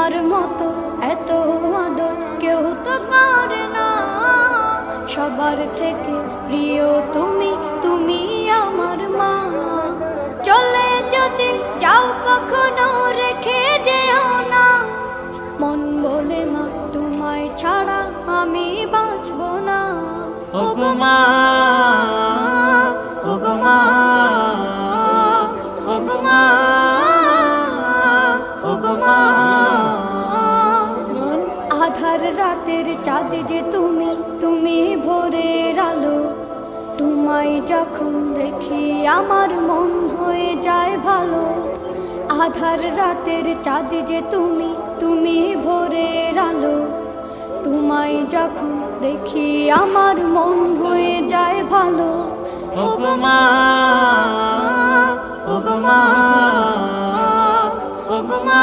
তোমার মতো এত আদর কেউ তো করে না। সবার থেকে প্রিয় তুমি, তুমি আমার মা। চলে যদি যাও কখনো রেখে যেও না, মন বলে মা তোমায় ছাড়া আমি বাঁচব না। ওগো মা, ওগো মা, ওগো মা, ওগো মা। আধার রাতের চাঁদ যে তুমি, তুমি ভোরের আলো। তোমায় যখন দেখি আমার মন হয়ে যায় ভালো। আধার রাতের চাঁদ যে তুমি, তুমি ভোরের আলো। তোমায় যখন দেখি আমার মন হয়ে যায় ভালো। ওগো মা, ওগো মা, ওগো মা।